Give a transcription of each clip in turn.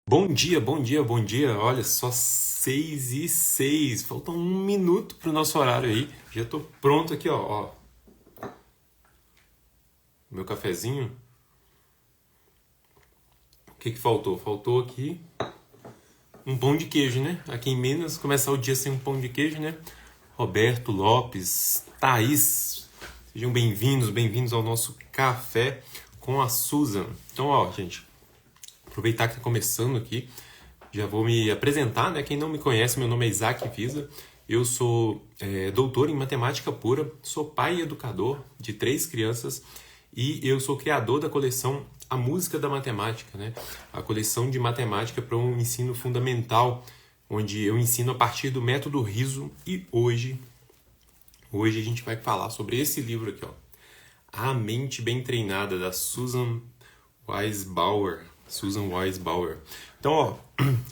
Bom dia, bom dia, bom dia. Olha, só 6:06. Falta um minuto pro nosso horário aí. Já tô pronto aqui, ó. Meu cafezinho. O que que faltou? Faltou aqui um pão de queijo, né? Aqui em Minas, começar o dia sem um pão de queijo, né? Roberto Lopes, Thaís, sejam bem-vindos, bem-vindos ao nosso café com a Susan. Então, ó, gente, aproveitar que tá começando aqui. Já vou me apresentar, né? Quem não me conhece, meu nome é Isaac Visa. Eu sou doutor em matemática pura, sou pai e educador de 3 crianças e eu sou criador da coleção A Música da Matemática, né? A coleção de matemática para um ensino fundamental, onde eu ensino a partir do método riso e hoje a gente vai falar sobre esse livro aqui, ó. A Mente Bem Treinada, da Susan Weisbauer. Susan Weisbauer. Então, ó,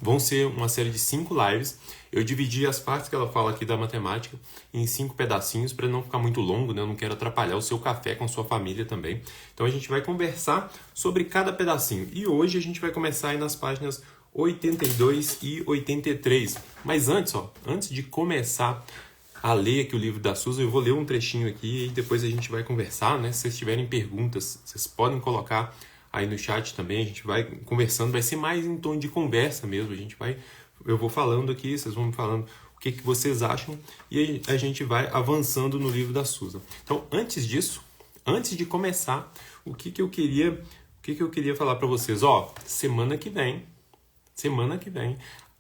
vão ser uma série de 5 lives. Eu dividi as partes que ela fala aqui da matemática em 5 pedacinhos para não ficar muito longo, né? Eu não quero atrapalhar o seu café com sua família também. Então, a gente vai conversar sobre cada pedacinho. E hoje a gente vai começar aí nas páginas 82 e 83. Mas antes de começar a ler aqui o livro da Susan, eu vou ler um trechinho aqui e depois a gente vai conversar, né? Se vocês tiverem perguntas, vocês podem colocar aí no chat também, a gente vai conversando, vai ser mais em tom de conversa mesmo, eu vou falando aqui, vocês vão me falando o que vocês acham e a gente vai avançando no livro da Susan. Então, antes disso, antes de começar, o que eu queria falar para vocês, ó, semana que vem,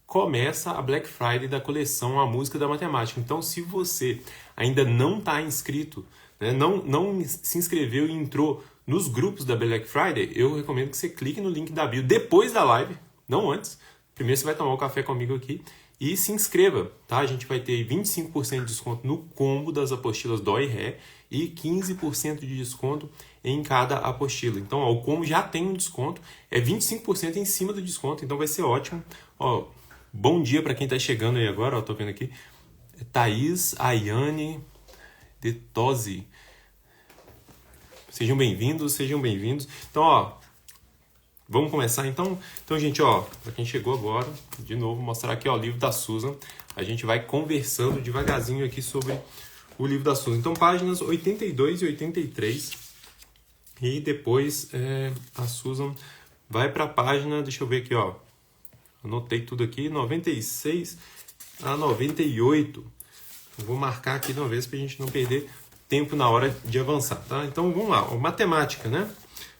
começa a Black Friday da coleção A Música da Matemática. Então, se você ainda não está inscrito, né, não se inscreveu e entrou nos grupos da Black Friday, eu recomendo que você clique no link da bio depois da live, não antes. Primeiro você vai tomar um café comigo aqui e se inscreva, tá? A gente vai ter 25% de desconto no combo das apostilas Dó e Ré e 15% de desconto em cada apostila. Então, ó, o combo já tem um desconto, é 25% em cima do desconto, então vai ser ótimo. Ó, bom dia para quem está chegando aí agora, ó, tô vendo aqui. Thaís, Ayane, De Tosi. Sejam bem-vindos, sejam bem-vindos. Então, ó, vamos começar então? Então, gente, ó, para quem chegou agora, de novo, mostrar aqui, ó, o livro da Susan. A gente vai conversando devagarzinho aqui sobre o livro da Susan. Então, páginas 82 e 83. E depois a Susan vai para a página, deixa eu ver aqui, ó. Anotei tudo aqui, 96 a 98. Eu vou marcar aqui de uma vez para a gente não perder tempo na hora de avançar, tá? Então, vamos lá. Matemática, né?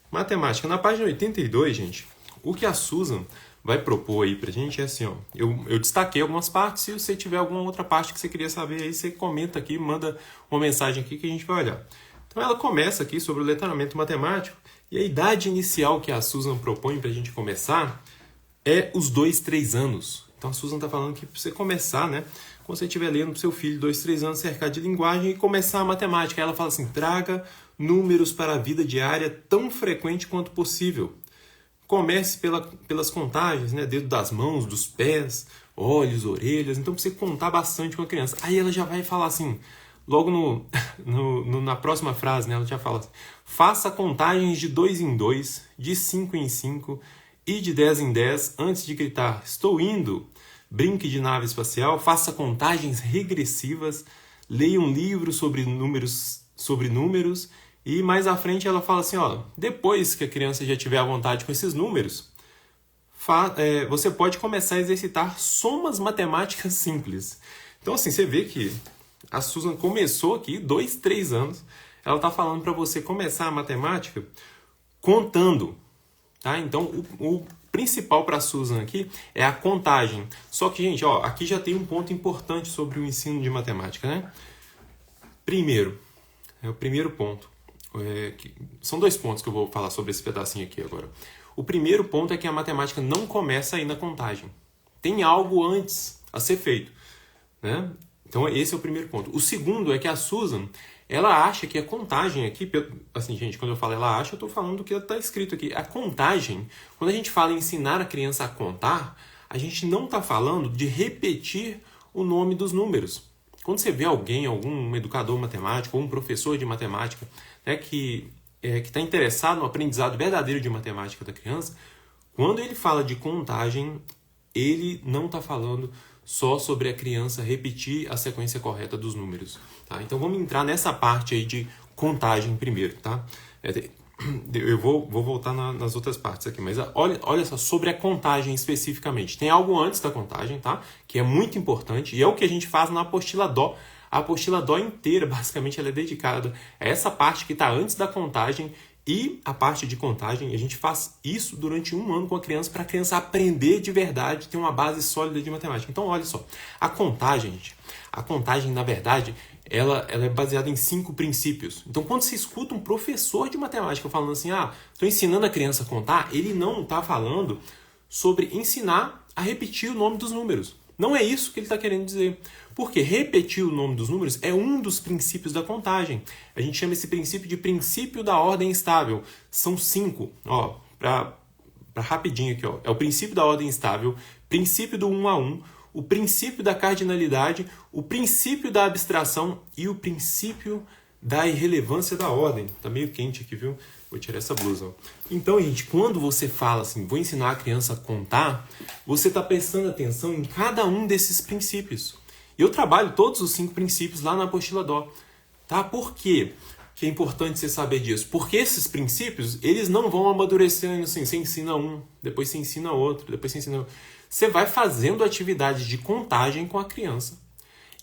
Matemática. Na página 82, gente, o que a Susan vai propor aí pra gente é assim, ó. Eu destaquei algumas partes. Se você tiver alguma outra parte que você queria saber, aí você comenta aqui, manda uma mensagem aqui que a gente vai olhar. Então, ela começa aqui sobre o letramento matemático e a idade inicial que a Susan propõe pra gente começar é os 2, 3 anos. Então, a Susan tá falando que pra você começar, né? Quando você estiver lendo para o seu filho, 2, 3 anos, cercado de linguagem e começar a matemática. Ela fala assim, traga números para a vida diária tão frequente quanto possível. Comece pelas contagens, né? Dedo das mãos, dos pés, olhos, orelhas. Então, para você contar bastante com a criança. Aí ela já vai falar assim, logo na próxima frase, né? Ela já fala assim, faça contagens de 2 em 2, de 5 em 5 e de 10 em 10 antes de gritar, estou indo. Brinque de nave espacial, faça contagens regressivas, leia um livro sobre números e mais à frente ela fala assim, ó, depois que a criança já tiver à vontade com esses números, você pode começar a exercitar somas matemáticas simples. Então assim, você vê que a Susan começou aqui, 2, 3 anos, ela está falando para você começar a matemática contando, tá? Então o principal para a Susan aqui é a contagem. Só que, gente, ó, aqui já tem um ponto importante sobre o ensino de matemática, né? Primeiro, o primeiro ponto. São 2 pontos que eu vou falar sobre esse pedacinho aqui agora. O primeiro ponto é que a matemática não começa aí na contagem. Tem algo antes a ser feito, né? Então, esse é o primeiro ponto. O segundo é que a Susan, ela acha que a contagem aqui, assim, gente, quando eu falo ela acha, eu estou falando do que está escrito aqui. A contagem, quando a gente fala em ensinar a criança a contar, a gente não está falando de repetir o nome dos números. Quando você vê alguém, algum educador matemático ou um professor de matemática, né, que está interessado no aprendizado verdadeiro de matemática da criança, Quando ele fala de contagem, ele não está falando só sobre a criança repetir a sequência correta dos números. Tá? Então vamos entrar nessa parte aí de contagem primeiro. Tá? Eu vou voltar nas outras partes aqui, mas olha só, sobre a contagem especificamente. Tem algo antes da contagem, tá? Que é muito importante e é o que a gente faz na apostila Dó. A apostila Dó inteira, basicamente, ela é dedicada a essa parte que está antes da contagem e a parte de contagem. A gente faz isso durante 1 ano com a criança para a criança aprender de verdade, ter uma base sólida de matemática. Então, olha só, a contagem, na verdade, ela é baseada em 5 princípios. Então, quando você escuta um professor de matemática falando assim, estou ensinando a criança a contar, ele não está falando sobre ensinar a repetir o nome dos números. Não é isso que ele está querendo dizer. Porque repetir o nome dos números é um dos princípios da contagem. A gente chama esse princípio de princípio da ordem estável. São 5. Para rapidinho aqui. É o princípio da ordem estável, princípio do 1 a 1, o princípio da cardinalidade, o princípio da abstração e o princípio da irrelevância da ordem. Tá meio quente aqui, viu? Vou tirar essa blusa. Então, gente, quando você fala assim, vou ensinar a criança a contar, você está prestando atenção em cada um desses princípios. E eu trabalho todos os 5 princípios lá na apostila Dó. Tá? Por quê que é importante você saber disso? Porque esses princípios, eles não vão amadurecendo assim. Você ensina um, depois você ensina outro, depois você ensina outro. Você vai fazendo atividades de contagem com a criança.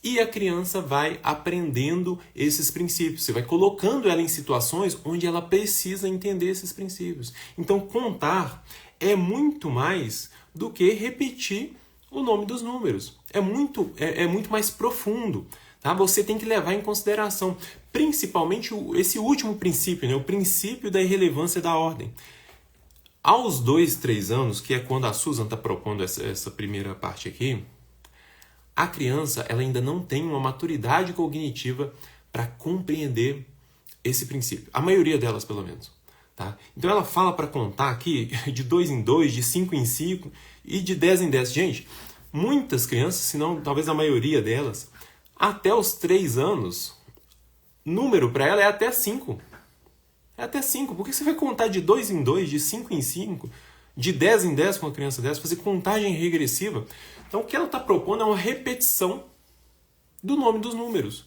E a criança vai aprendendo esses princípios. Você vai colocando ela em situações onde ela precisa entender esses princípios. Então, contar é muito mais do que repetir o nome dos números. É muito mais profundo. Tá? Você tem que levar em consideração, principalmente esse último princípio, né? O princípio da irrelevância da ordem. Aos 2, 3 anos, que é quando a Susan está propondo essa primeira parte aqui, a criança ela ainda não tem uma maturidade cognitiva para compreender esse princípio. A maioria delas, pelo menos. Tá? Então ela fala para contar aqui de 2 em 2, de 5 em 5 e de 10 em 10. Gente, muitas crianças, se não talvez a maioria delas, até os 3 anos, número para ela é até 5. É até 5. Por que você vai contar de 2 em 2, de 5 em 5, de 10 em 10 com uma criança dessa, fazer contagem regressiva? Então o que ela está propondo é uma repetição do nome dos números.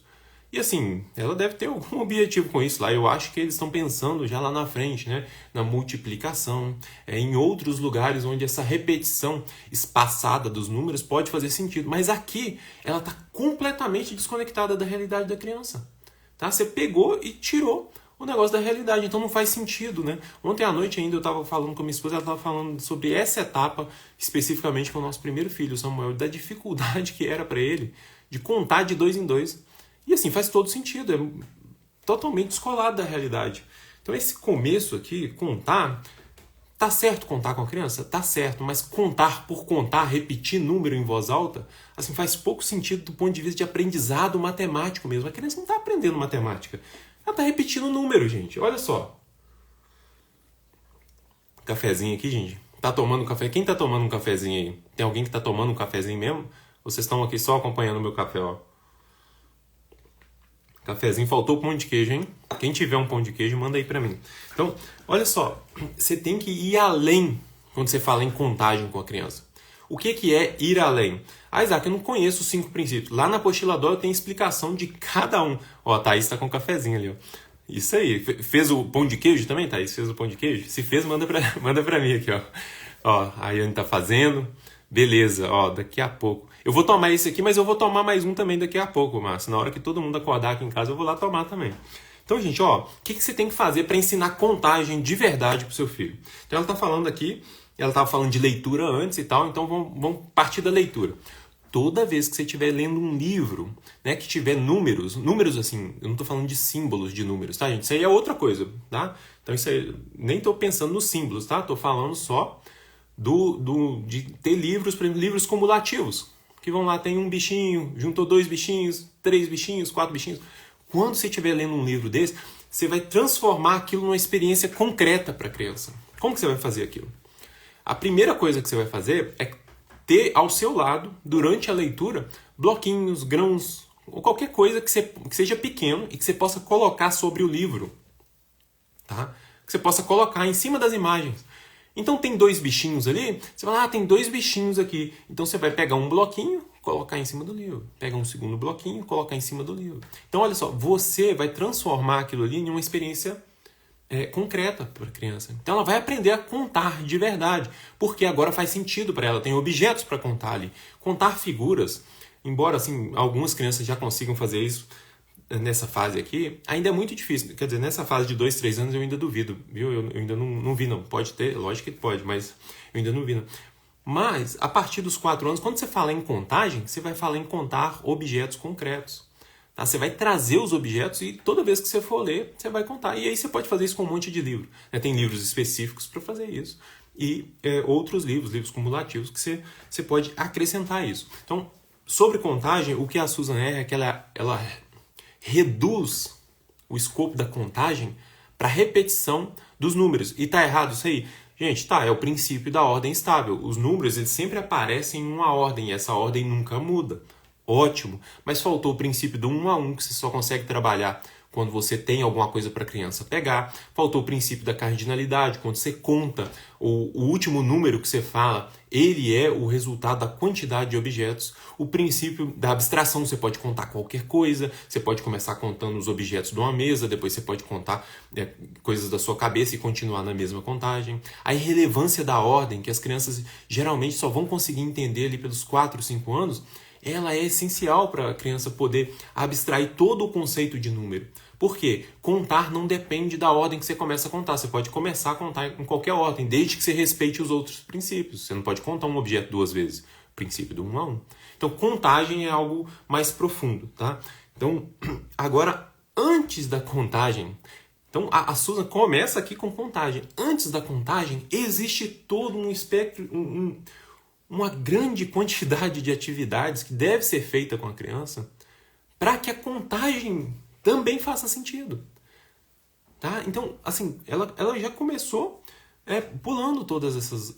E assim, ela deve ter algum objetivo com isso lá. Eu acho que eles estão pensando já lá na frente, né? Na multiplicação, em outros lugares onde essa repetição espaçada dos números pode fazer sentido. Mas aqui, ela está completamente desconectada da realidade da criança. Tá? Você pegou e tirou o negócio da realidade, então não faz sentido, né? Ontem à noite ainda eu estava falando com a minha esposa, ela estava falando sobre essa etapa, especificamente com o nosso primeiro filho, Samuel, da dificuldade que era para ele de contar de 2 em 2. E assim, faz todo sentido, é totalmente descolado da realidade. Então esse começo aqui, contar, tá certo contar com a criança? Tá certo, mas contar por contar, repetir número em voz alta, assim, faz pouco sentido do ponto de vista de aprendizado matemático mesmo. A criança não está aprendendo matemática, ela está repetindo o número, gente. Olha só. Cafezinho aqui, gente. Tá tomando café? Quem tá tomando um cafezinho aí? Tem alguém que tá tomando um cafezinho mesmo? Ou vocês estão aqui só acompanhando o meu café, ó? Cafezinho, faltou pão de queijo, hein? Quem tiver um pão de queijo, manda aí pra mim. Então, olha só. Você tem que ir além quando você fala em contagem com a criança. O que é ir além? Isaac, eu não conheço os 5 princípios. Lá na apostila Dó eu tenho explicação de cada um. Ó, a Thaís tá com um cafezinho ali, ó. Isso aí. Fez o pão de queijo também, Thaís? Fez o pão de queijo? Se fez, manda pra mim aqui, ó. Ó, a Yane tá fazendo. Beleza, ó, daqui a pouco. Eu vou tomar esse aqui, mas eu vou tomar mais um também daqui a pouco, Márcio. Na hora que todo mundo acordar aqui em casa, eu vou lá tomar também. Então, gente, ó, o que você tem que fazer para ensinar contagem de verdade pro seu filho? Então, ela tá falando aqui, ela estava falando de leitura antes e tal, então vamos partir da leitura. Toda vez que você estiver lendo um livro, né, que tiver números assim, eu não estou falando de símbolos de números, tá, gente? Isso aí é outra coisa, tá? Então, isso aí, nem estou pensando nos símbolos, tá? Estou falando só de ter livros, por exemplo, livros cumulativos, que vão lá, tem um bichinho, juntou 2 bichinhos, 3 bichinhos, 4 bichinhos. Quando você estiver lendo um livro desse, você vai transformar aquilo numa experiência concreta para a criança. Como que você vai fazer aquilo? A primeira coisa que você vai fazer é ter ao seu lado, durante a leitura, bloquinhos, grãos, ou qualquer coisa que seja pequeno e que você possa colocar sobre o livro. Tá? Que você possa colocar em cima das imagens. Então tem 2 bichinhos ali, você fala, tem 2 bichinhos aqui. Então você vai pegar um bloquinho, colocar em cima do livro. Pega um segundo bloquinho, colocar em cima do livro. Então olha só, você vai transformar aquilo ali em uma experiência concreta para a criança. Então ela vai aprender a contar de verdade, porque agora faz sentido para ela, tem objetos para contar ali. Contar figuras, embora assim algumas crianças já consigam fazer isso nessa fase aqui, ainda é muito difícil. Quer dizer, nessa fase de 2, 3 anos eu ainda duvido, viu? Eu ainda não vi, não. Pode ter, lógico que pode, mas eu ainda não vi, não. Mas, a partir dos 4 anos, quando você fala em contagem, você vai falar em contar objetos concretos. Tá? Você vai trazer os objetos e toda vez que você for ler, você vai contar. E aí você pode fazer isso com um monte de livro. Né? Tem livros específicos para fazer isso. E outros livros cumulativos, que você pode acrescentar isso. Então, sobre contagem, o que a Susan é que ela reduz o escopo da contagem para repetição dos números. E tá errado isso aí? Gente, é o princípio da ordem estável. Os números eles sempre aparecem em uma ordem e essa ordem nunca muda. Ótimo, mas faltou o princípio do 1 a 1 que você só consegue trabalhar quando você tem alguma coisa para a criança pegar. Faltou o princípio da cardinalidade, quando você conta o último número que você fala, ele é o resultado da quantidade de objetos. O princípio da abstração, você pode contar qualquer coisa, você pode começar contando os objetos de uma mesa, depois você pode contar coisas da sua cabeça e continuar na mesma contagem. A irrelevância da ordem, que as crianças geralmente só vão conseguir entender ali pelos 4, 5 anos, ela é essencial para a criança poder abstrair todo o conceito de número. Por quê? Contar não depende da ordem que você começa a contar. Você pode começar a contar em qualquer ordem, desde que você respeite os outros princípios. Você não pode contar um objeto 2 vezes. O princípio do 1 a 1. Então, contagem é algo mais profundo, tá? Então, agora, antes da contagem... Então, a Susan começa aqui com contagem. Antes da contagem, existe todo um espectro... uma grande quantidade de atividades que deve ser feita com a criança para que a contagem também faça sentido. Tá? Então, assim, ela já começou pulando todas essas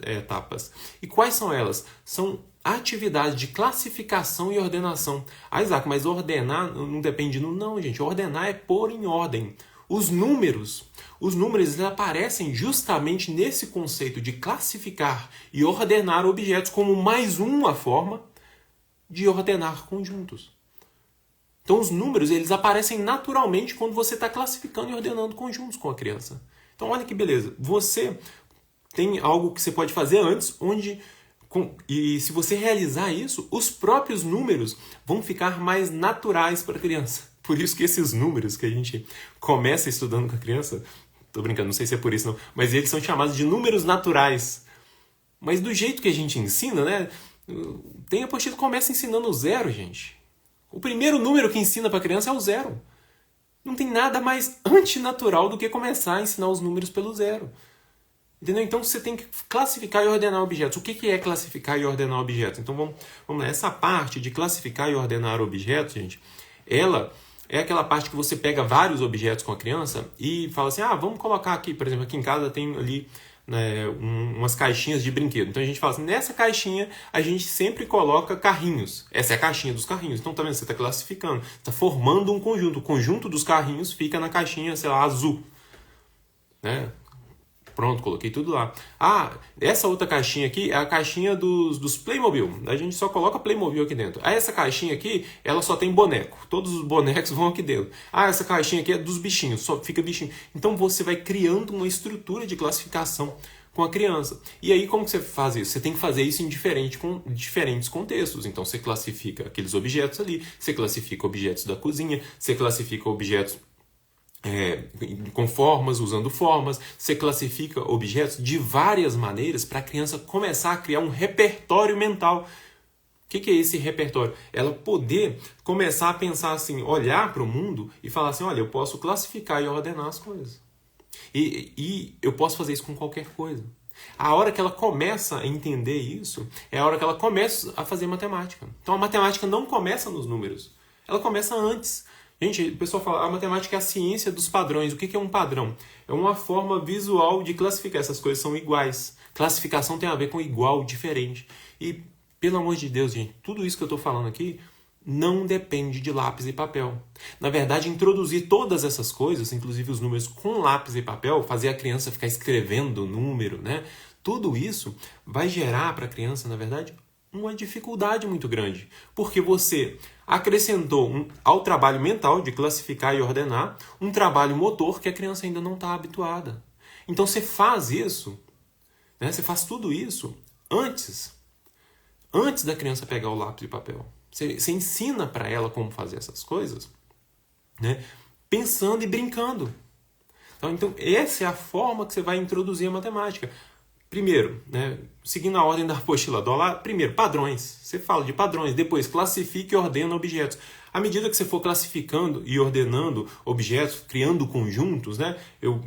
etapas. E quais são elas? São atividades de classificação e ordenação. Isaac, mas ordenar não depende do... Não, gente. Ordenar é pôr em ordem. Os números eles aparecem justamente nesse conceito de classificar e ordenar objetos como mais uma forma de ordenar conjuntos. Então os números eles aparecem naturalmente quando você está classificando e ordenando conjuntos com a criança. Então olha que beleza, você tem algo que você pode fazer antes, e se você realizar isso, os próprios números vão ficar mais naturais para a criança. Por isso que esses números que a gente começa estudando com a criança, tô brincando, não sei se é por isso não, mas eles são chamados de números naturais. Mas do jeito que a gente ensina, né? Tem apostila que começa ensinando o 0, gente. O primeiro número que ensina para a criança é o 0. Não tem nada mais antinatural do que começar a ensinar os números pelo 0. Entendeu? Então você tem que classificar e ordenar objetos. O que é classificar e ordenar objetos? Então vamos lá. Essa parte de classificar e ordenar objetos, gente, ela é aquela parte que você pega vários objetos com a criança e fala assim, vamos colocar aqui, por exemplo, aqui em casa tem ali umas caixinhas de brinquedo. Então a gente fala assim, nessa caixinha a gente sempre coloca carrinhos. Essa é a caixinha dos carrinhos. Então tá vendo? Você está classificando, está formando um conjunto. O conjunto dos carrinhos fica na caixinha, sei lá, azul. Né? Pronto, coloquei tudo lá. Essa outra caixinha aqui é a caixinha dos Playmobil. A gente só coloca Playmobil aqui dentro. Essa caixinha aqui, ela só tem boneco. Todos os bonecos vão aqui dentro. Essa caixinha aqui é dos bichinhos, só fica bichinho. Então você vai criando uma estrutura de classificação com a criança. E aí como que você faz isso? Você tem que fazer isso em diferentes contextos. Então você classifica aqueles objetos ali, você classifica objetos da cozinha, você classifica objetos com formas, usando formas, você classifica objetos de várias maneiras para a criança começar a criar um repertório mental. O que é esse repertório? Ela poder começar a pensar assim, olhar para o mundo e falar assim, olha, eu posso classificar e ordenar as coisas. E eu posso fazer isso com qualquer coisa. A hora que ela começa a entender isso, é a hora que ela começa a fazer matemática. Então a matemática não começa nos números, ela começa antes. Gente, o pessoal fala, a matemática é a ciência dos padrões. O que é um padrão? É uma forma visual de classificar. Essas coisas são iguais. Classificação tem a ver com igual, diferente. E, pelo amor de Deus, gente, tudo isso que eu estou falando aqui não depende de lápis e papel. Na verdade, introduzir todas essas coisas, inclusive os números com lápis e papel, fazer a criança ficar escrevendo o número, né? Tudo isso vai gerar para a criança, na verdade, uma dificuldade muito grande. Porque você acrescentou ao trabalho mental de classificar e ordenar um trabalho motor que a criança ainda não está habituada. Então você faz isso, né? Você faz tudo isso antes da criança pegar o lápis e papel. Você ensina para ela como fazer essas coisas, né? Pensando e brincando. Então, essa é a forma que você vai introduzir a matemática. Primeiro, né, seguindo a ordem da apostila do Olavo, primeiro, padrões. Você fala de padrões, depois classifica e ordena objetos. À medida que você for classificando e ordenando objetos, criando conjuntos, né, eu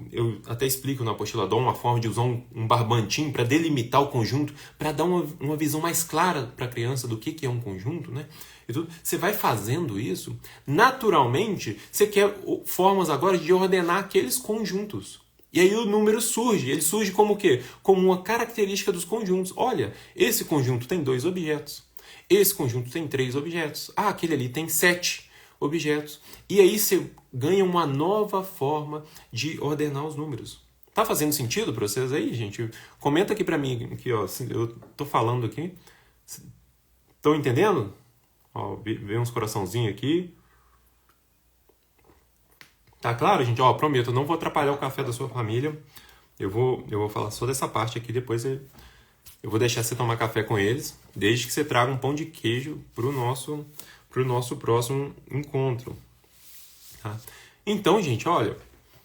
até explico na apostila do uma forma de usar um barbantinho para delimitar o conjunto, para dar uma visão mais clara para a criança do que é um conjunto, né? E tudo. Você vai fazendo isso, naturalmente, você quer formas agora de ordenar aqueles conjuntos. E aí o número surge. Ele surge como o quê? Como uma característica dos conjuntos. Olha, esse conjunto tem 2 objetos. Esse conjunto tem 3 objetos. Ah, aquele ali tem 7 objetos. E aí você ganha uma nova forma de ordenar os números. Tá fazendo sentido para vocês aí, gente? Comenta aqui para mim, aqui, ó, eu tô falando aqui. Estão entendendo? Ó, vê uns coraçãozinhos aqui. Tá claro, gente? Ó, prometo, eu não vou atrapalhar o café da sua família. Eu vou falar só dessa parte aqui, depois eu vou deixar você tomar café com eles, desde que você traga um pão de queijo pro nosso próximo encontro. Tá? Então, gente, olha,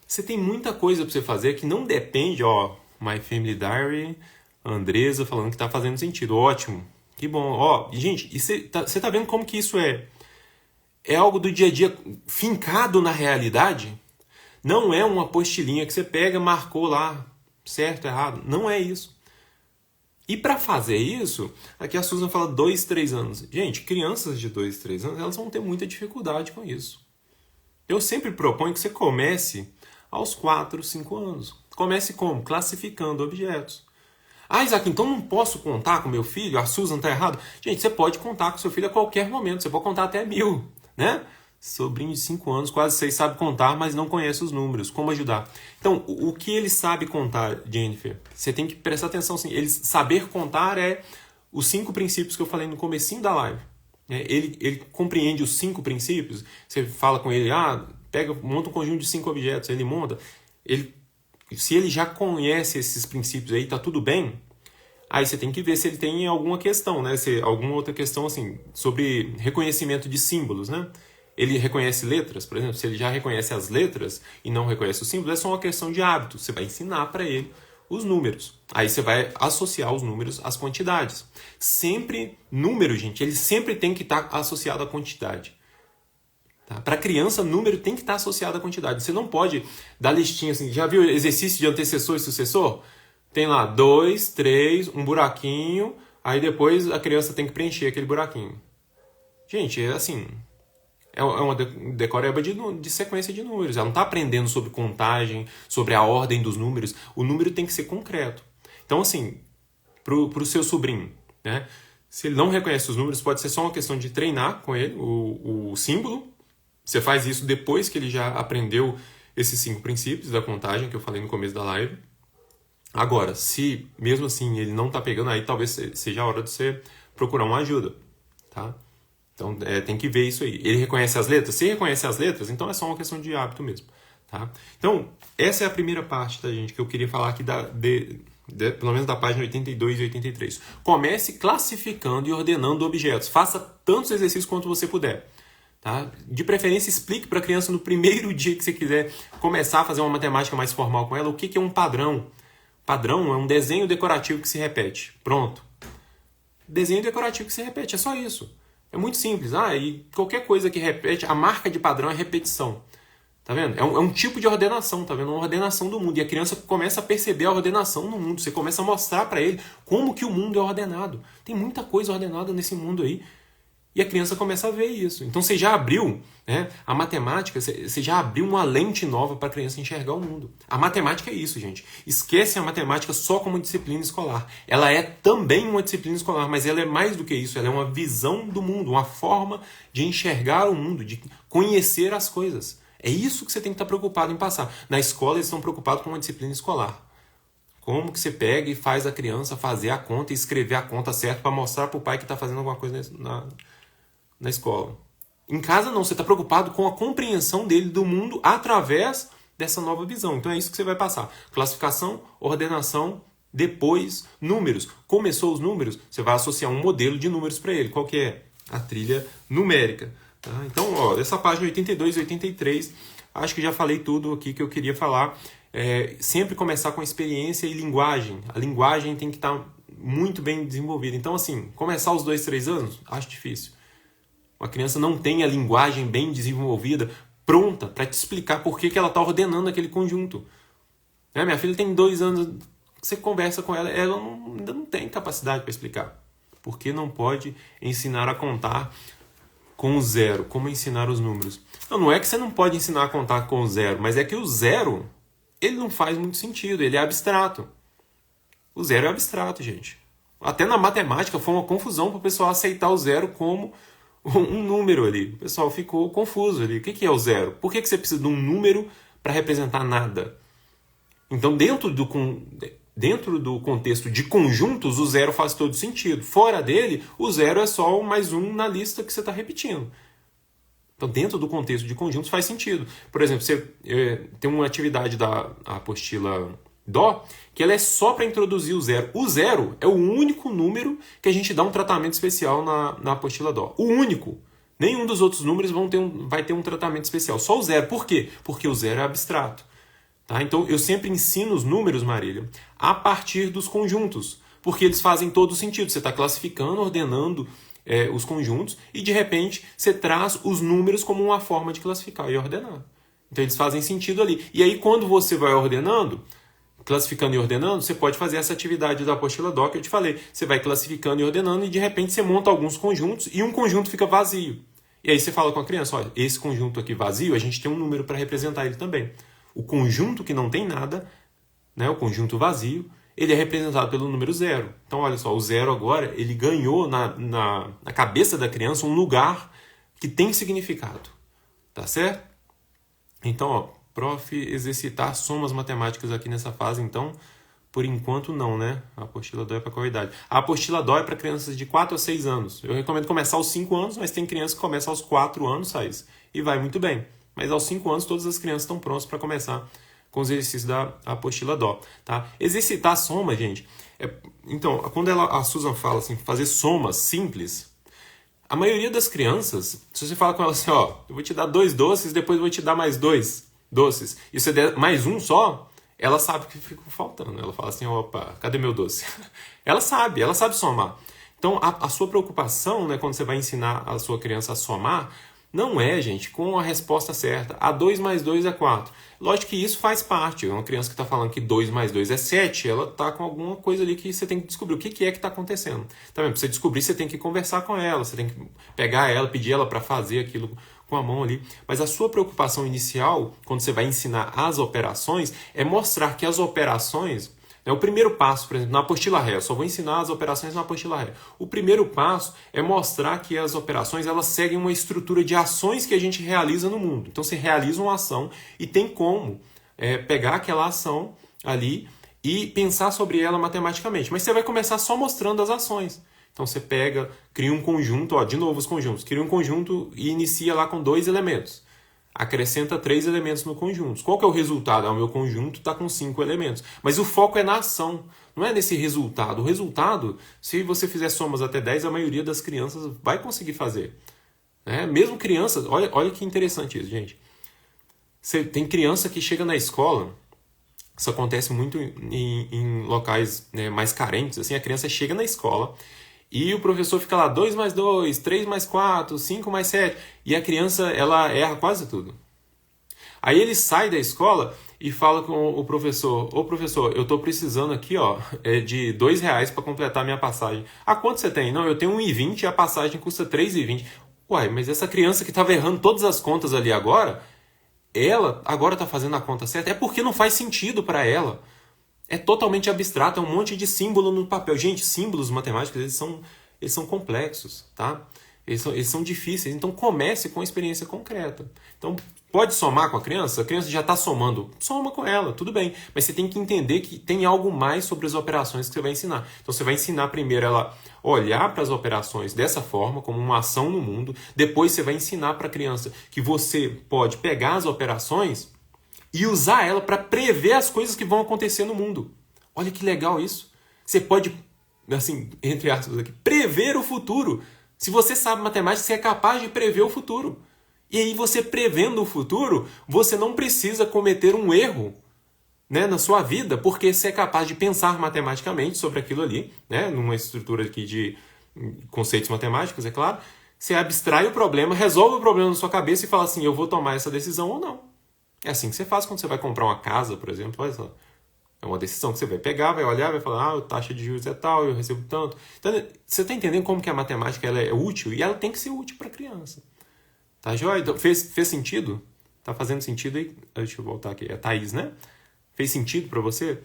você tem muita coisa para você fazer que não depende, ó, My Family Diary, Andresa falando que tá fazendo sentido. Ótimo, que bom. Ó, gente, e você tá vendo como que isso é algo do dia a dia fincado na realidade? Não é uma apostilinha que você pega, marcou lá, certo, errado. Não é isso. E para fazer isso, aqui a Susan fala 2, 3 anos. Gente, crianças de 2, 3 anos, elas vão ter muita dificuldade com isso. Eu sempre proponho que você comece aos 4, 5 anos. Comece como? Classificando objetos. Ah, Isaac, então não posso contar com meu filho? A Susan está errado? Gente, você pode contar com seu filho a qualquer momento. Você pode contar até 1000, né? Sobrinho de 5 anos, quase 6, sabe contar, mas não conhece os números. Como ajudar? Então, o que ele sabe contar, Jennifer? Você tem que prestar atenção. Sim. Ele saber contar é os 5 princípios que eu falei no comecinho da live. Ele compreende os 5 princípios. Você fala com ele, monta um conjunto de 5 objetos. Ele monta. Se ele já conhece esses princípios aí, tá tudo bem. Aí você tem que ver se ele tem alguma questão, né? Alguma outra questão assim, sobre reconhecimento de símbolos, né? Ele reconhece letras, por exemplo, se ele já reconhece as letras e não reconhece os símbolos, é só uma questão de hábito. Você vai ensinar para ele os números. Aí você vai associar os números às quantidades. Sempre, número, gente, ele sempre tem que estar associado à quantidade. Tá? Para criança, número tem que estar associado à quantidade. Você não pode dar listinha assim. Já viu exercício de antecessor e sucessor? Tem lá 2, 3, um buraquinho, aí depois a criança tem que preencher aquele buraquinho. Gente, é assim... É uma decoreba de sequência de números. Ela não está aprendendo sobre contagem, sobre a ordem dos números. O número tem que ser concreto. Então, assim, para o seu sobrinho, né? Se ele não reconhece os números, pode ser só uma questão de treinar com ele o símbolo. Você faz isso depois que ele já aprendeu esses 5 princípios da contagem que eu falei no começo da live. Agora, se mesmo assim ele não está pegando, aí talvez seja a hora de você procurar uma ajuda, tá? Então, tem que ver isso aí. Ele reconhece as letras? Se reconhece as letras, então é só uma questão de hábito mesmo. Tá? Então, essa é a primeira parte, tá, gente, que eu queria falar aqui, pelo menos da página 82 e 83. Comece classificando e ordenando objetos. Faça tantos exercícios quanto você puder. Tá? De preferência, explique para a criança no primeiro dia que você quiser começar a fazer uma matemática mais formal com ela, o que é um padrão. Padrão é um desenho decorativo que se repete. Pronto. Desenho decorativo que se repete, é só isso. É muito simples. E qualquer coisa que repete, a marca de padrão é repetição. Tá vendo? É um tipo de ordenação, tá vendo? Uma ordenação do mundo. E a criança começa a perceber a ordenação no mundo. Você começa a mostrar para ele como que o mundo é ordenado. Tem muita coisa ordenada nesse mundo aí. E a criança começa a ver isso. Então você já abriu, né, a matemática, você já abriu uma lente nova para a criança enxergar o mundo. A matemática é isso, gente. Esquece a matemática só como disciplina escolar. Ela é também uma disciplina escolar, mas ela é mais do que isso. Ela é uma visão do mundo, uma forma de enxergar o mundo, de conhecer as coisas. É isso que você tem que estar preocupado em passar. Na escola eles estão preocupados com uma disciplina escolar. Como que você pega e faz a criança fazer a conta e escrever a conta certa para mostrar para o pai que está fazendo alguma coisa na escola. Em casa não, você está preocupado com a compreensão dele do mundo através dessa nova visão. Então é isso que você vai passar. Classificação, ordenação, depois números. Começou os números, você vai associar um modelo de números para ele. Qual que é? A trilha numérica. Tá? Então, ó, dessa página 82 e 83, acho que já falei tudo aqui que eu queria falar. Sempre começar com experiência e linguagem. A linguagem tem que estar muito bem desenvolvida. Então, assim, começar aos 2, 3 anos, acho difícil. Uma criança não tem a linguagem bem desenvolvida, pronta para te explicar por que ela está ordenando aquele conjunto. Minha filha tem 2 anos, você conversa com ela, ela ainda não tem capacidade para explicar. Porque não pode ensinar a contar com o zero, como ensinar os números. Não é que você não pode ensinar a contar com o zero, mas é que o zero, ele não faz muito sentido, ele é abstrato. O zero é abstrato, gente. Até na matemática foi uma confusão para o pessoal aceitar o zero como um número ali. O pessoal ficou confuso ali. O que é o zero? Por que você precisa de um número para representar nada? Então, dentro do contexto de conjuntos, o zero faz todo sentido. Fora dele, o zero é só o mais um na lista que você está repetindo. Então, dentro do contexto de conjuntos, faz sentido. Por exemplo, você tem uma atividade da apostila Dó, que ela é só para introduzir o zero. O zero é o único número que a gente dá um tratamento especial na apostila Dó. O único. Nenhum dos outros números vai ter um tratamento especial. Só o zero. Por quê? Porque o zero é abstrato. Tá? Então, eu sempre ensino os números, Marília, a partir dos conjuntos. Porque eles fazem todo sentido. Você está classificando, ordenando os conjuntos e, de repente, você traz os números como uma forma de classificar e ordenar. Então, eles fazem sentido ali. E aí, quando você vai ordenando, classificando e ordenando, você pode fazer essa atividade da apostila Dó que eu te falei. Você vai classificando e ordenando e, de repente, você monta alguns conjuntos e um conjunto fica vazio. E aí você fala com a criança, olha, esse conjunto aqui vazio, a gente tem um número para representar ele também. O conjunto que não tem nada, né, o conjunto vazio, ele é representado pelo número zero. Então, olha só, o zero agora, ele ganhou na cabeça da criança um lugar que tem significado. Tá certo? Então, ó, prof, exercitar somas matemáticas aqui nessa fase, então, por enquanto não, né? A apostila Dó é para qual idade? A apostila Dó é para crianças de 4 a 6 anos. Eu recomendo começar aos 5 anos, mas tem criança que começa aos 4 anos, Thaís, e vai muito bem. Mas aos 5 anos, todas as crianças estão prontas para começar com os exercícios da apostila Dó. Tá? Exercitar soma, gente. Então, quando a Susan fala assim, fazer somas simples, a maioria das crianças, se você fala com ela assim, ó, eu vou te dar 2 doces, depois eu vou te dar mais 2 doces, e você der mais um só, ela sabe que ficou faltando. Ela fala assim, opa, cadê meu doce? Ela sabe somar. Então, a sua preocupação, né, quando você vai ensinar a sua criança a somar, não é, gente, com a resposta certa. 2 mais 2 é 4. Lógico que isso faz parte. Uma criança que está falando que 2 mais 2 é 7, ela está com alguma coisa ali que você tem que descobrir. O que é que está acontecendo? Tá vendo? Para você descobrir, você tem que conversar com ela, você tem que pegar ela, pedir ela para fazer aquilo com a mão ali. Mas a sua preocupação inicial, quando você vai ensinar as operações, é mostrar que as operações... O primeiro passo, por exemplo, na apostila Ré, eu só vou ensinar as operações na apostila Ré. O primeiro passo é mostrar que as operações elas seguem uma estrutura de ações que a gente realiza no mundo. Então você realiza uma ação e tem como pegar aquela ação ali e pensar sobre ela matematicamente. Mas você vai começar só mostrando as ações. Então você cria um conjunto, de novo os conjuntos, cria um conjunto e inicia lá com 2 elementos. Acrescenta 3 elementos no conjunto. Qual que é o resultado? O meu conjunto está com 5 elementos. Mas o foco é na ação, não é nesse resultado. O resultado, se você fizer somas até 10, a maioria das crianças vai conseguir fazer. Mesmo crianças, olha que interessante isso, gente. Tem criança que chega na escola, isso acontece muito em locais mais carentes, assim, a criança chega na escola e o professor fica lá, 2 mais 2, 3 mais 4, 5 mais 7. E a criança, ela erra quase tudo. Aí ele sai da escola e fala com o professor: ô professor, eu tô precisando aqui, ó, de R$ 2 para completar minha passagem. Ah, quanto você tem? Não, eu tenho 1,20 e a passagem custa 3,20. Uai, mas essa criança que estava errando todas as contas ali agora, ela agora está fazendo a conta certa. É porque não faz sentido para ela. É totalmente abstrato, é um monte de símbolo no papel. Gente, símbolos matemáticos, eles são complexos, tá? Eles são difíceis. Então comece com a experiência concreta. Então, pode somar com a criança já está somando. Soma com ela, tudo bem. Mas você tem que entender que tem algo mais sobre as operações que você vai ensinar. Então você vai ensinar primeiro ela olhar para as operações dessa forma, como uma ação no mundo. Depois você vai ensinar para a criança que você pode pegar as operações e usar ela para prever as coisas que vão acontecer no mundo. Olha que legal isso. Você pode, assim, entre aspas aqui, prever o futuro. Se você sabe matemática, você é capaz de prever o futuro. E aí você prevendo o futuro, você não precisa cometer um erro, né, na sua vida, porque você é capaz de pensar matematicamente sobre aquilo ali, né, numa estrutura aqui de conceitos matemáticos, é claro. Você abstrai o problema, resolve o problema na sua cabeça e fala assim: eu vou tomar essa decisão ou não. É assim que você faz quando você vai comprar uma casa, por exemplo. Olha só. É uma decisão que você vai pegar, vai olhar, vai falar: a taxa de juros é tal, eu recebo tanto. Então, você está entendendo como que a matemática ela é útil? E ela tem que ser útil para a criança. Tá joia? Então, fez sentido? Tá fazendo sentido aí? Deixa eu voltar aqui. É Thaís, né? Fez sentido para você?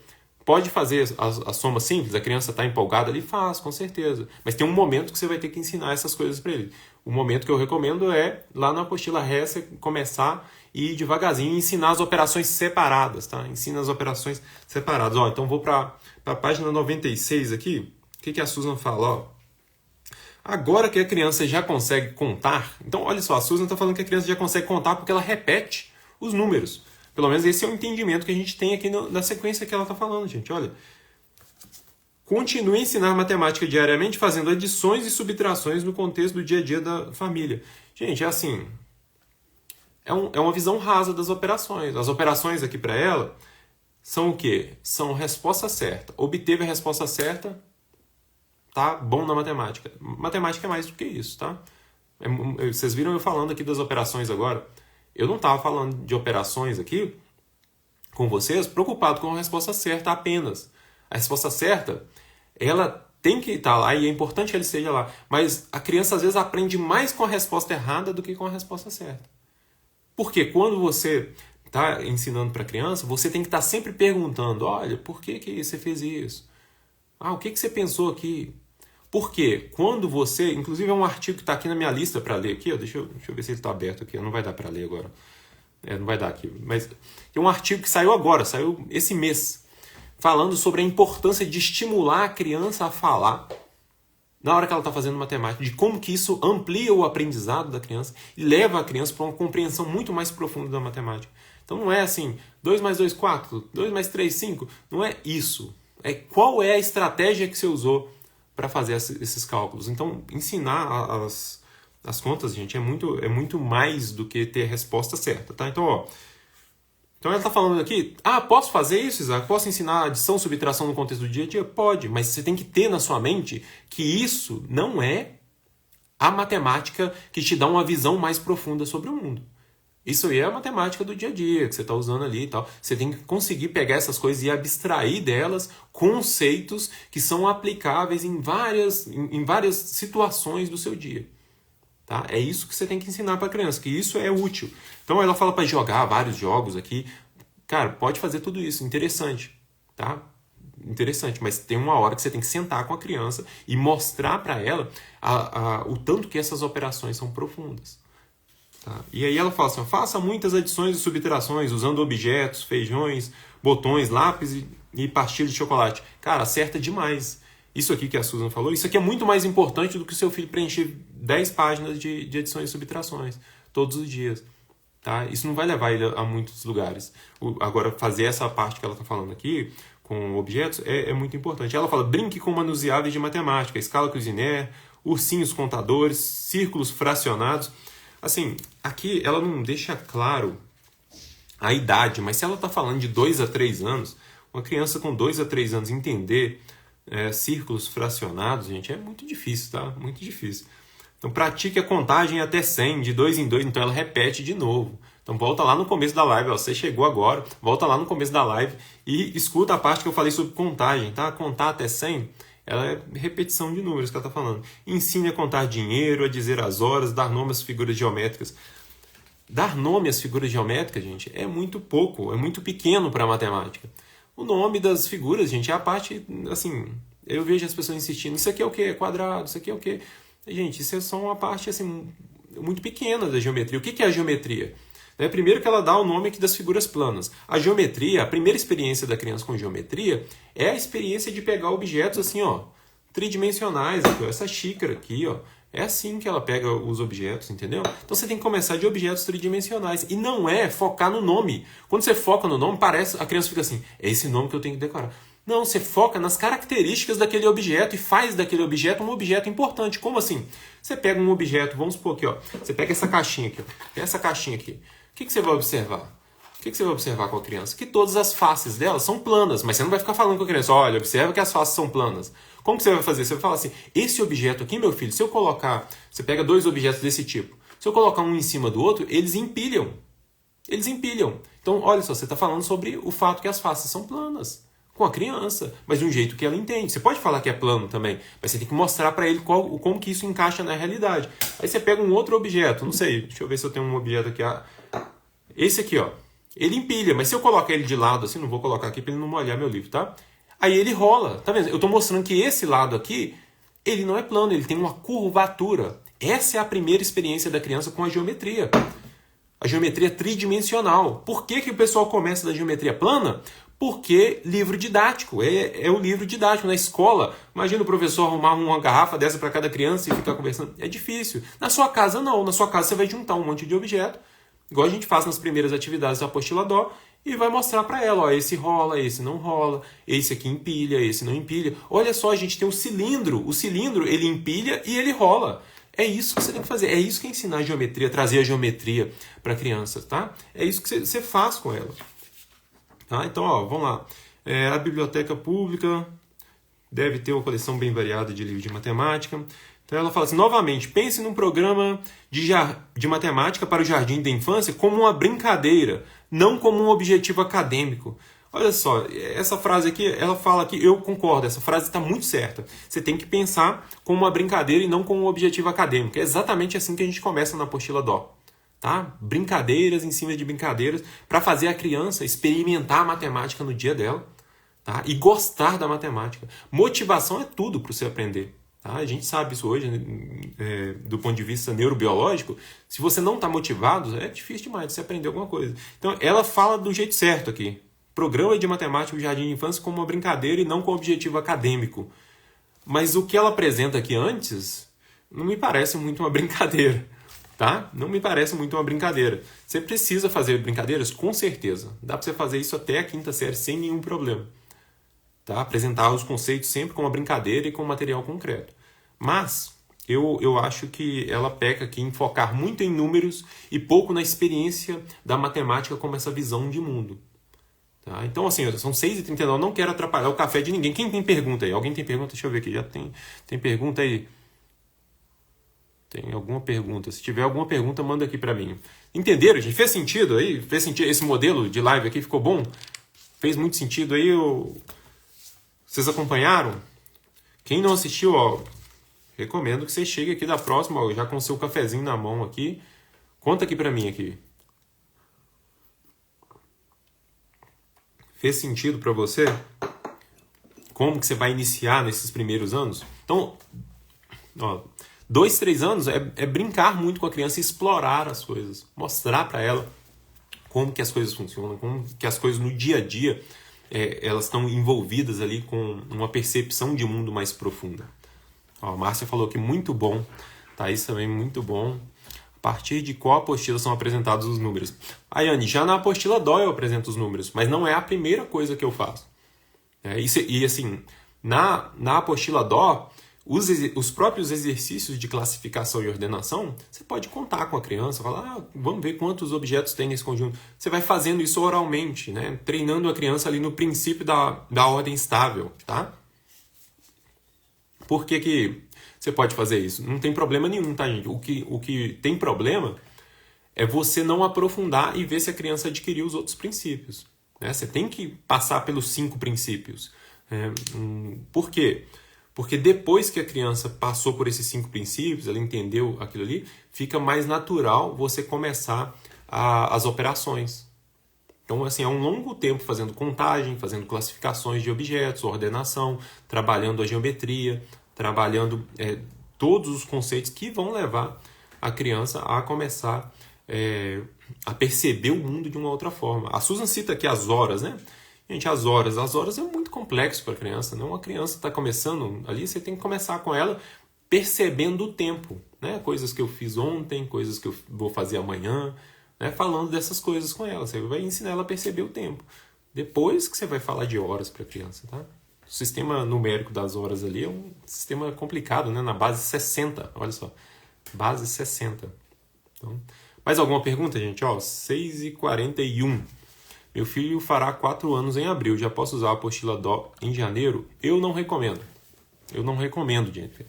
Pode fazer a soma simples, a criança está empolgada ali? Faz, com certeza. Mas tem um momento que você vai ter que ensinar essas coisas para ele. O momento que eu recomendo é, lá na apostila Ré, você começar e ir devagarzinho ensinar as operações separadas, tá? Ensina as operações separadas. Ó, então vou para a página 96 aqui. O que a Susan fala? Ó, agora que a criança já consegue contar... Então, olha só, a Susan está falando que a criança já consegue contar porque ela repete os números. Pelo menos esse é o entendimento que a gente tem aqui na sequência que ela está falando, gente. Olha, continue a ensinar matemática diariamente fazendo adições e subtrações no contexto do dia a dia da família. Gente, é assim... É uma visão rasa das operações. As operações aqui para ela são o quê? São resposta certa. Obteve a resposta certa, tá bom na matemática. Matemática é mais do que isso, tá? Vocês viram eu falando aqui das operações agora? Eu não estava falando de operações aqui com vocês preocupado com a resposta certa apenas. A resposta certa, ela tem que estar lá e é importante que ela esteja lá. Mas a criança às vezes aprende mais com a resposta errada do que com a resposta certa. Porque quando você está ensinando para a criança, você tem que estar sempre perguntando: olha, por que você fez isso? Ah, o que você pensou aqui? Porque quando você... Inclusive é um artigo que está aqui na minha lista para ler aqui. Ó, deixa eu ver se ele está aberto aqui. Não vai dar para ler agora. Não vai dar aqui. Mas tem um artigo que saiu agora, saiu esse mês, falando sobre a importância de estimular a criança a falar na hora que ela está fazendo matemática, de como que isso amplia o aprendizado da criança e leva a criança para uma compreensão muito mais profunda da matemática. Então não é assim, 2 mais 2, 4, 2 mais 3, 5. Não é isso. É qual é a estratégia que você usou para fazer esses cálculos. Então, ensinar as contas, gente, é muito mais do que ter a resposta certa, tá? Então, ó, então ela está falando aqui: ah, posso fazer isso, Isaac? Posso ensinar adição, subtração no contexto do dia a dia? Pode, mas você tem que ter na sua mente que isso não é a matemática que te dá uma visão mais profunda sobre o mundo. Isso aí é a matemática do dia a dia, que você está usando ali e tal. Você tem que conseguir pegar essas coisas e abstrair delas conceitos que são aplicáveis em várias situações do seu dia. Tá? É isso que você tem que ensinar para a criança, que isso é útil. Então ela fala para jogar vários jogos aqui. Cara, pode fazer tudo isso, interessante, tá? Interessante, mas tem uma hora que você tem que sentar com a criança e mostrar para ela o tanto que essas operações são profundas. Tá? E aí ela fala assim: faça muitas adições e subtrações usando objetos, feijões, botões, lápis e pastilha de chocolate. Cara, acerta demais. Isso aqui que a Susan falou, isso aqui é muito mais importante do que o seu filho preencher 10 páginas de adições e subtrações todos os dias. Tá? Isso não vai levar ele a muitos lugares. Agora, fazer essa parte que ela está falando aqui, com objetos, é muito importante. Ela fala: brinque com manuseáveis de matemática, escala Cuisinert, ursinhos contadores, círculos fracionados. Assim, aqui ela não deixa claro a idade, mas se ela está falando de 2 a 3 anos, uma criança com 2 a 3 anos entender círculos fracionados, gente, é muito difícil, tá? Muito difícil. Então, pratique a contagem até 100, de 2 em 2. Então, ela repete de novo. Então volta lá no começo da live, ó, você chegou agora, volta lá no começo da live e escuta a parte que eu falei sobre contagem, tá? Contar até 100, ela é repetição de números que ela está falando. Ensine a contar dinheiro, a dizer as horas, dar nome às figuras geométricas. Dar nome às figuras geométricas, gente, é muito pouco, é muito pequeno para a matemática. O nome das figuras, gente, é a parte, assim, eu vejo as pessoas insistindo, isso aqui é o quê? É quadrado, isso aqui é o quê? Gente, isso é só uma parte, assim, muito pequena da geometria. O que é a geometria? Primeiro que ela dá o nome aqui das figuras planas. A geometria, a primeira experiência da criança com geometria é a experiência de pegar objetos assim, ó, tridimensionais, aqui, ó, essa xícara aqui, ó, é assim que ela pega os objetos, entendeu? Então você tem que começar de objetos tridimensionais e não é focar no nome. Quando você foca no nome, parece, a criança fica assim, é esse nome que eu tenho que decorar. Não, você foca nas características daquele objeto e faz daquele objeto um objeto importante. Como assim? Você pega um objeto, vamos supor aqui, ó, você pega essa caixinha aqui, ó, essa caixinha aqui. O que você vai observar? O que você vai observar com a criança? Que todas as faces dela são planas, mas você não vai ficar falando com a criança, olha, observa que as faces são planas. Como que você vai fazer? Você vai falar assim, esse objeto aqui, meu filho, se eu colocar, você pega dois objetos desse tipo, se eu colocar um em cima do outro, eles empilham. Eles empilham. Então, olha só, você está falando sobre o fato que as faces são planas com a criança, mas de um jeito que ela entende. Você pode falar que é plano também, mas você tem que mostrar para ele como que isso encaixa na realidade. Aí você pega um outro objeto, não sei, deixa eu ver se eu tenho um objeto aqui. Esse aqui, ó, ele empilha, mas se eu colocar ele de lado assim, não vou colocar aqui para ele não molhar meu livro, tá? Aí ele rola, tá vendo? Eu estou mostrando que esse lado aqui, ele não é plano, ele tem uma curvatura. Essa é a primeira experiência da criança com a geometria. A geometria tridimensional. Por que o pessoal começa da geometria plana? Porque livro didático, é o livro didático. Na escola, imagina o professor arrumar uma garrafa dessa para cada criança e ficar conversando. É difícil. Na sua casa, não. Na sua casa, você vai juntar um monte de objeto, igual a gente faz nas primeiras atividades da apostila Dó, e vai mostrar para ela, ó, esse rola, esse não rola, esse aqui empilha, esse não empilha. Olha só, a gente tem um cilindro. O cilindro, ele empilha e ele rola. É isso que você tem que fazer. É isso que é ensinar a geometria, trazer a geometria para a criança, tá? É isso que você faz com ela. Tá? Então, ó, vamos lá. A biblioteca pública deve ter uma coleção bem variada de livros de matemática. Então ela fala assim, novamente, pense num programa de matemática para o jardim da infância como uma brincadeira, não como um objetivo acadêmico. Olha só, essa frase aqui, ela fala que eu concordo, essa frase está muito certa. Você tem que pensar como uma brincadeira e não como um objetivo acadêmico. É exatamente assim que a gente começa na apostila Dó. Tá? Brincadeiras em cima de brincadeiras para fazer a criança experimentar a matemática no dia dela, tá? E gostar da matemática. Motivação é tudo para você aprender. Tá? A gente sabe isso hoje, do ponto de vista neurobiológico. Se você não está motivado, é difícil demais de você aprender alguma coisa. Então, ela fala do jeito certo aqui. Programa de matemática do jardim de infância como uma brincadeira e não com objetivo acadêmico. Mas o que ela apresenta aqui antes não me parece muito uma brincadeira. Tá? Não me parece muito uma brincadeira. Você precisa fazer brincadeiras? Com certeza. Dá para você fazer isso até a quinta série sem nenhum problema. Tá? Apresentar os conceitos sempre com uma brincadeira e com material concreto. Mas eu acho que ela peca aqui em focar muito em números e pouco na experiência da matemática como essa visão de mundo. Tá? Então, assim, são 6h39, não quero atrapalhar o café de ninguém. Quem tem pergunta aí? Alguém tem pergunta? Deixa eu ver aqui. Já tem pergunta aí? Tem alguma pergunta? Se tiver alguma pergunta, manda aqui para mim. Entenderam, gente? Fez sentido aí? Fez sentido? Esse modelo de live aqui ficou bom? Fez muito sentido aí? Vocês acompanharam? Quem não assistiu, ó, recomendo que você chegue aqui da próxima, ó, já com o seu cafezinho na mão aqui. Conta aqui para mim aqui. Fez sentido para você? Como que você vai iniciar nesses primeiros anos? Então, ó, 2, 3 anos é brincar muito com a criança e explorar as coisas. Mostrar para ela como que as coisas funcionam, como que as coisas no dia a dia elas estão envolvidas ali com uma percepção de mundo mais profunda. Ó, a Márcia falou que muito bom. Thaís também muito bom. A partir de qual apostila são apresentados os números? Ayane, já na apostila Dó eu apresento os números, mas não é a primeira coisa que eu faço. E assim, na apostila Dó, os próprios exercícios de classificação e ordenação, você pode contar com a criança, falar, vamos ver quantos objetos tem nesse conjunto. Você vai fazendo isso oralmente, né? Treinando a criança ali no princípio da ordem estável. Tá? Por que você pode fazer isso? Não tem problema nenhum, tá, gente? O que tem problema é você não aprofundar e ver se a criança adquiriu os outros princípios. Né? Você tem que passar pelos 5 princípios. Por quê? Porque depois que a criança passou por esses 5 princípios, ela entendeu aquilo ali, fica mais natural você começar as operações. Então, assim, é um longo tempo fazendo contagem, fazendo classificações de objetos, ordenação, trabalhando a geometria, trabalhando todos os conceitos que vão levar a criança a começar a perceber o mundo de uma outra forma. A Susan cita aqui as horas, né? Gente, as horas é muito complexo para a criança, né? Uma criança está começando ali, você tem que começar com ela percebendo o tempo, né? Coisas que eu fiz ontem, coisas que eu vou fazer amanhã, né? Falando dessas coisas com ela, você vai ensinar ela a perceber o tempo. Depois que você vai falar de horas para a criança, tá? O sistema numérico das horas ali é um sistema complicado, né? Na base 60, olha só, base 60. Então, mais alguma pergunta, gente? 6h41. Meu filho fará 4 anos em abril. Já posso usar a apostila DO em janeiro? Eu não recomendo. Eu não recomendo, gente.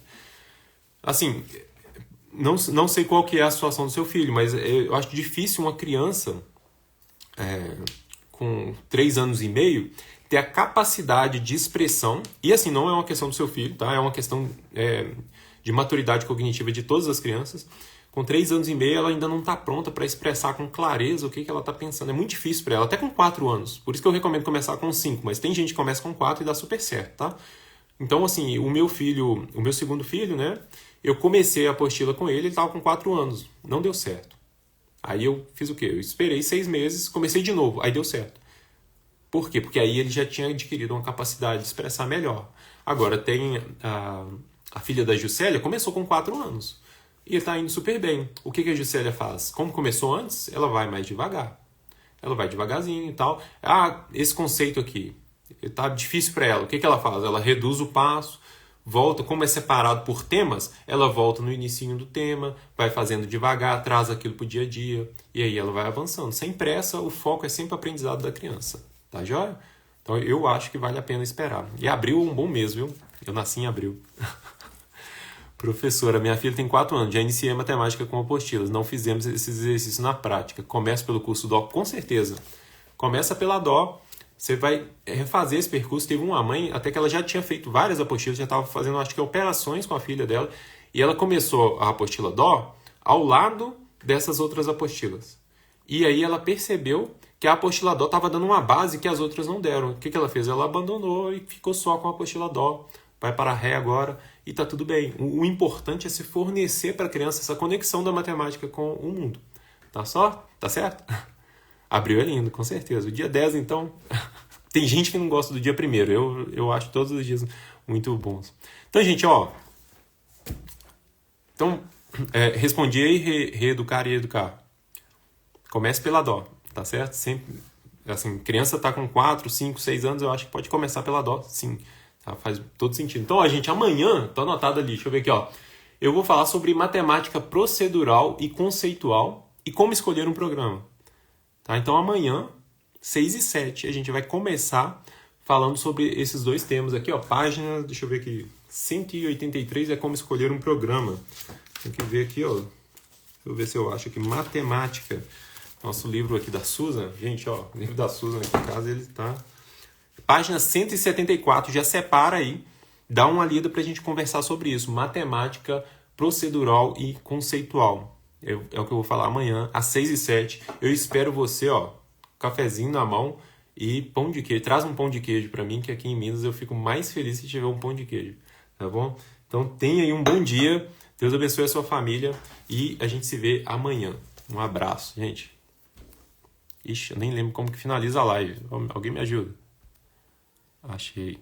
Assim, não sei qual que é a situação do seu filho, mas eu acho difícil uma criança com 3 anos e meio ter a capacidade de expressão. E assim, não é uma questão do seu filho, tá? É uma questão de maturidade cognitiva de todas as crianças. Com 3 anos e meio, ela ainda não está pronta para expressar com clareza o que ela está pensando. É muito difícil para ela, até com 4 anos. Por isso que eu recomendo começar com 5, mas tem gente que começa com 4 e dá super certo, tá? Então, assim, o meu segundo filho, né? Eu comecei a apostila com ele estava com 4 anos. Não deu certo. Aí eu fiz o quê? Eu esperei 6 meses, comecei de novo, aí deu certo. Por quê? Porque aí ele já tinha adquirido uma capacidade de expressar melhor. Agora, tem a filha da Juscelia, começou com 4 anos. E está indo super bem. O que a Juscelia faz? Como começou antes, ela vai mais devagar. Ela vai devagarzinho e tal. Esse conceito aqui está difícil para ela. O que ela faz? Ela reduz o passo, volta. Como é separado por temas, ela volta no inicinho do tema, vai fazendo devagar, traz aquilo para o dia a dia. E aí ela vai avançando. Sem pressa, o foco é sempre o aprendizado da criança. Tá joia? Então eu acho que vale a pena esperar. E abril é um bom mês, viu? Eu nasci em abril. Professora, minha filha tem 4 anos, já iniciei a matemática com apostilas, não fizemos esses exercícios na prática. Começa pelo curso DO? Com certeza. Começa pela DO, você vai refazer esse percurso. Teve uma mãe, até que ela já tinha feito várias apostilas, já estava fazendo, acho que, operações com a filha dela, e ela começou a apostila DO ao lado dessas outras apostilas. E aí ela percebeu que a apostila DO estava dando uma base que as outras não deram. O que ela fez? Ela abandonou e ficou só com a apostila DO. Vai para Ré agora e está tudo bem. O importante é se fornecer para a criança essa conexão da matemática com o mundo. Tá só? Tá certo? Abril é lindo, com certeza. O dia 10, então... Tem gente que não gosta do dia 1º. Eu acho todos os dias muito bons. Então, gente, Então, respondi aí, reeducar e educar. Comece pela DO, tá certo? Sempre, assim, criança está com 4, 5, 6 anos, eu acho que pode começar pela DO, sim. Tá? Faz todo sentido. Então, gente, amanhã, tá anotado ali, deixa eu ver aqui, eu vou falar sobre matemática procedural e conceitual e como escolher um programa. Tá? Então, amanhã, 6 e 7, a gente vai começar falando sobre esses 2 temas aqui, página, deixa eu ver aqui, 183 é como escolher um programa. Tem que ver aqui, Deixa eu ver se eu acho aqui, matemática. Nosso livro aqui da Susan, gente, o livro da Susan aqui em casa, ele tá... Página 174, já separa aí, dá uma lida para a gente conversar sobre isso. Matemática procedural e conceitual. É o que eu vou falar amanhã, às 6 e 7. Eu espero você, cafezinho na mão e pão de queijo. Traz um pão de queijo para mim, que aqui em Minas eu fico mais feliz se tiver um pão de queijo. Tá bom? Então tenha aí um bom dia. Deus abençoe a sua família e a gente se vê amanhã. Um abraço, gente. Ixi, eu nem lembro como que finaliza a live. Alguém me ajuda? Achei.